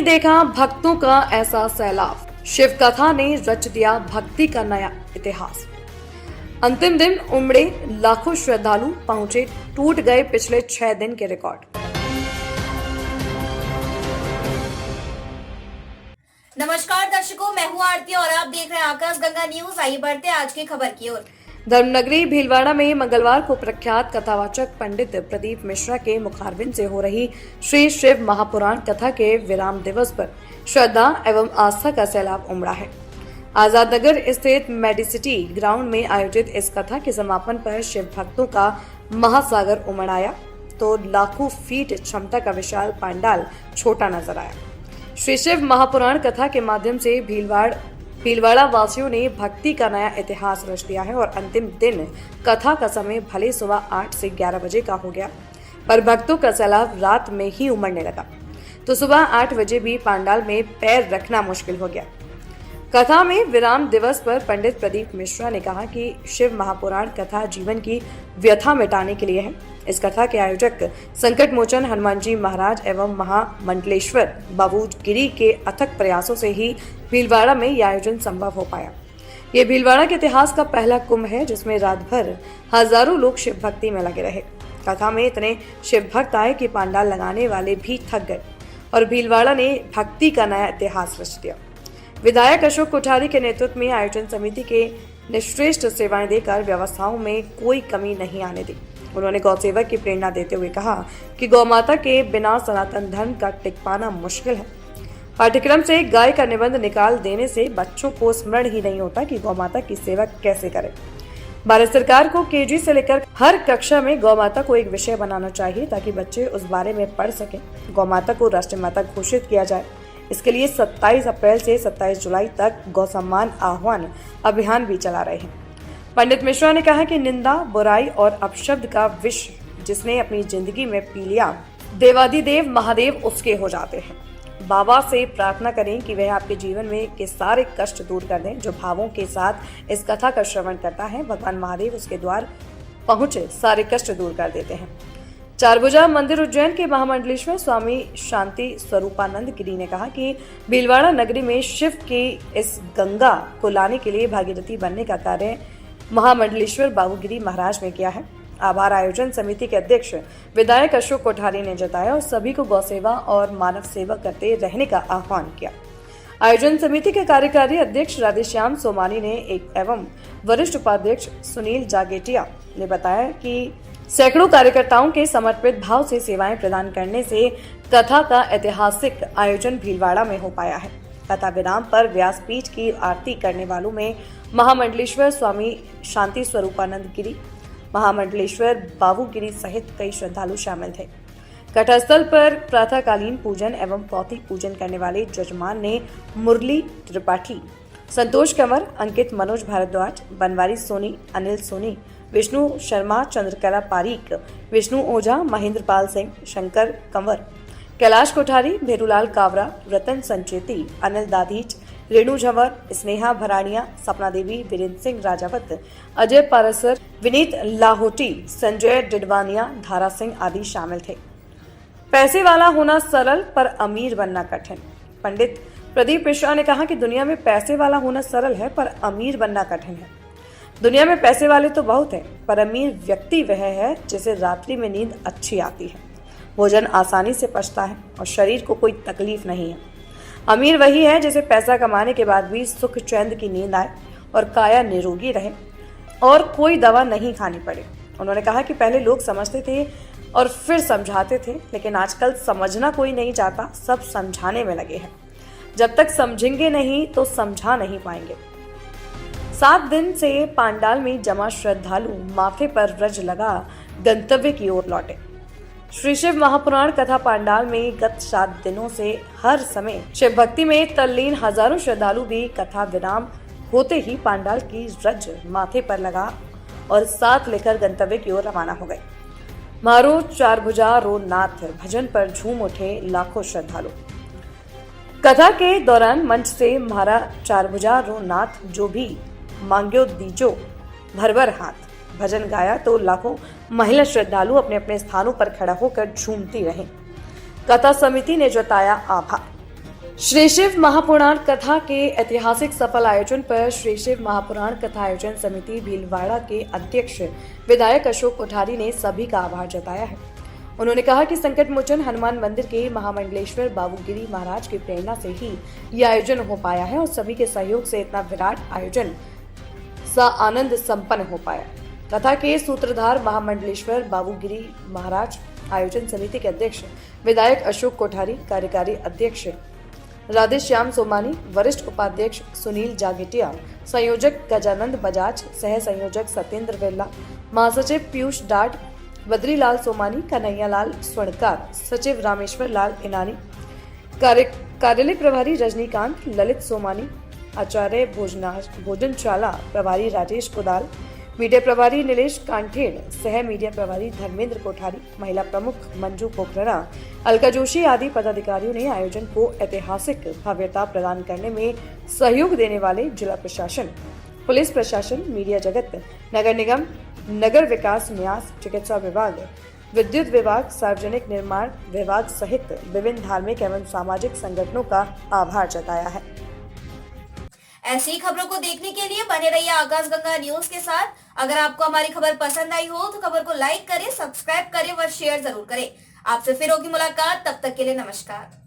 देखा भक्तों का ऐसा सैलाब, शिव कथा ने रच दिया भक्ति का नया इतिहास। अंतिम दिन उमड़े लाखों श्रद्धालु पहुंचे, टूट गए पिछले 6 दिन के रिकॉर्ड। नमस्कार दर्शकों, मैं हूं आरती और आप देख रहे हैं आकाशगंगा न्यूज। आइए बढ़ते हैं आज की खबर की ओर। धर्मनगरी भीलवाड़ा में मंगलवार को प्रख्यात कथावाचक पंडित प्रदीप मिश्रा के मुखारबिंद से हो रही श्री शिव महापुराण कथा के विराम दिवस पर श्रद्धा एवं आस्था का सैलाब उमड़ा है। आजाद नगर स्थित मेडिसिटी ग्राउंड में आयोजित इस कथा के समापन पर शिव भक्तों का महासागर उमड़ आया तो लाखों फीट क्षमता का विशाल पंडाल छोटा नजर आया। श्री शिव महापुराण कथा के माध्यम से भीलवाड़ा वासियों ने भक्ति का नया इतिहास रच दिया है और अंतिम दिन कथा का समय भले सुबह 8 से 11 बजे का हो गया, पर भक्तों का सैलाब रात में ही उमड़ने लगा तो सुबह 8 बजे भी पंडाल में पैर रखना मुश्किल हो गया। कथा में विराम दिवस पर पंडित प्रदीप मिश्रा ने कहा कि शिव महापुराण कथा जीवन की व्यथा मिटाने के लिए है। इस कथा के आयोजक संकट मोचन हनुमान जी महाराज एवं महामंडलेश्वर बाबू गिरी के अथक प्रयासों से ही भीलवाड़ा में यह आयोजन संभव हो पाया। ये भीलवाड़ा के इतिहास का पहला कुंभ है जिसमें रात भर हजारों लोग शिव भक्ति में लगे रहे। कथा में इतने शिव भक्त आए कि पंडाल लगाने वाले भी थक गए और भीलवाड़ा ने भक्ति का नया इतिहास रच दिया। विधायक अशोक कोठारी के नेतृत्व में आयोजन समिति के निश्रेष्ठ सेवाएं देकर व्यवस्थाओं में कोई कमी नहीं आने दी। उन्होंने गौसेवक की प्रेरणा देते हुए कहा कि गौमाता के बिना सनातन धर्म का टिक पाना मुश्किल है। पाठ्यक्रम से गाय का निबंध निकाल देने से बच्चों को स्मरण ही नहीं होता कि गौमाता की सेवा कैसे करें। भारत सरकार को केजी से लेकर हर कक्षा में गौमाता को एक विषय बनाना चाहिए ताकि बच्चे उस बारे में पढ़ सकें। गौमाता को राष्ट्रीय माता घोषित किया जाए। इसके लिए 27 अप्रैल से 27 जुलाई तक गौ सम्मान आह्वान अभियान भी चला रहे हैं। पंडित मिश्रा ने कहा कि निंदा, बुराई और अपशब्द का विष जिसने अपनी जिंदगी में पी लिया, देवादिदेव महादेव उसके हो जाते हैं। बाबा से प्रार्थना करें कि वह आपके जीवन में के सारे कष्ट दूर कर दें। जो भावों के साथ इस कथा का श्रवण करता है, भगवान महादेव उसके द्वार पहुंचे सारे कष्ट दूर कर देते हैं। चारभुजा मंदिर उज्जैन के महामंडलेश्वर स्वामी शांति स्वरूपानंद गिरी ने कहा कि भीलवाड़ा नगरी में शिव की इस गंगा को लाने के लिए भागीरथी बनने का कार्य महामंडलेश्वर बाबूगिरी महाराज ने किया है। आभार आयोजन समिति के अध्यक्ष विधायक अशोक कोठारी ने जताया और सभी को गौसेवा और मानव सेवा करते रहने का आह्वान किया। आयोजन समिति के कार्यकारी अध्यक्ष राधेश्याम सोमानी ने एवं वरिष्ठ उपाध्यक्ष सुनील जागेटिया ने बताया कि सैकड़ों कार्यकर्ताओं के समर्पित भाव से सेवाएं प्रदान करने से कथा का ऐतिहासिक आयोजन भीलवाड़ा में हो पाया है। कथा विराम पर व्यासपीठ की आरती करने वालों में महामंडलेश्वर स्वामी शांति स्वरूपानंद गिरी, महामंडलेश्वर बाबूगिरी सहित कई श्रद्धालु शामिल थे। कथास्थल पर प्रातःकालीन पूजन एवं पौथी पूजन करने वाले जजमान ने मुरली त्रिपाठी, संतोष कंवर, अंकित मनोज भारद्वाज, बनवारी सोनी, अनिल सोनी, विष्णु शर्मा, चंद्रकला पारीक, विष्णु ओझा, महेंद्र पाल सिंह, शंकर कंवर, कैलाश कोठारी, भेरूलाल कावरा, रतन संचेती, अनिल दाधीच, रेणु झंवर, स्नेहा भराड़िया, सपना देवी, वीरेंद्र सिंह राजावत, अजय पारसर, विनीत लाहोटी, संजय डिडवानिया, धारा सिंह आदि शामिल थे। पैसे वाला होना सरल पर अमीर बनना कठिन। पंडित प्रदीप मिश्रा ने कहा कि दुनिया में पैसे वाला होना सरल है पर अमीर बनना कठिन है। दुनिया में पैसे वाले तो बहुत हैं, पर अमीर व्यक्ति वह है जिसे रात्रि में नींद अच्छी आती है, भोजन आसानी से पचता है और शरीर को कोई तकलीफ नहीं है। अमीर वही है जिसे पैसा कमाने के बाद भी सुख चैन की नींद आए और काया निरोगी रहे और कोई दवा नहीं खानी पड़े। उन्होंने कहा कि पहले लोग समझते थे और फिर समझाते थे, लेकिन आजकल समझना कोई नहीं चाहता, सब समझाने में लगे हैं। जब तक समझेंगे नहीं तो समझा नहीं पाएंगे। 7 दिन से पंडाल में जमा श्रद्धालु माथे पर रज लगा गंतव्य की ओर लौटे। श्री शिव महापुराण कथा पंडाल में गत 7 दिनों से हर समय शिव भक्ति में तल्लीन हजारों श्रद्धालु भी कथा विराम होते ही पंडाल की रज माथे पर लगा और साथ लेकर गंतव्य की ओर रवाना हो गए। मारो चारभुजा रो नाथ भजन पर झूम उठे लाखों श्रद्धालु। कथा के दौरान मंच से म्हारा चारभुजा रो नाथ जो भी मांग्यो दीजो भर भर हाथ भजन गाया तो लाखों महिला श्रद्धालु अपने अपने स्थानों पर खड़ा होकर झूमती रहीं। कथा समिति ने जताया आभार। श्री शिव महापुराण कथा के ऐतिहासिक सफल आयोजन पर श्री शिव महापुराण कथा आयोजन समिति भीलवाड़ा के अध्यक्ष विधायक अशोक कोठारी ने सभी का आभार जताया है। उन्होंने कहा कि संकट मोचन हनुमान मंदिर के महामंडलेश्वर बाबूगिरी महाराज की प्रेरणा से ही यह आयोजन हो पाया है और सभी के सहयोग से इतना विराट आयोजन सा आनंद संपन्न हो पाया। कथा के सूत्रधार महामंडलेश्वर बाबूगिरी महाराज, आयोजन समिति के अध्यक्ष विधायक अशोक कोठारी, कार्यकारी अध्यक्ष राधेश्याम सोमानी, वरिष्ठ उपाध्यक्ष सुनील जागेटिया, संयोजक गजानंद बजाज, सह संयोजक सत्येंद्र वेल्ला, महासचिव पीयूष डाड, बद्रीलाल सोमानी, कन्हैयालाल स्वर्णकार, सचिव रामेश्वर लाल इनानी, कार्यालय प्रभारी रजनीकांत, ललित सोमानी, आचार्य भोजनशाला प्रभारी राजेश कुदाल, मीडिया प्रभारी नीलेश कांठेड़, सह मीडिया प्रभारी धर्मेंद्र कोठारी, महिला प्रमुख मंजू पोखरणा, अलका जोशी आदि पदाधिकारियों ने आयोजन को ऐतिहासिक भव्यता प्रदान करने में सहयोग देने वाले जिला प्रशासन, पुलिस प्रशासन, मीडिया जगत, नगर निगम, नगर विकास न्यास, चिकित्सा विभाग, विद्युत विभाग, सार्वजनिक निर्माण विभाग सहित विभिन्न धार्मिक एवं सामाजिक संगठनों का आभार जताया है। ऐसी ही खबरों को देखने के लिए बने रहिए आकाशगंगा न्यूज के साथ। अगर आपको हमारी खबर पसंद आई हो तो खबर को लाइक करें, सब्सक्राइब करें व शेयर जरूर करें। आपसे फिर होगी मुलाकात, तब तक के लिए नमस्कार।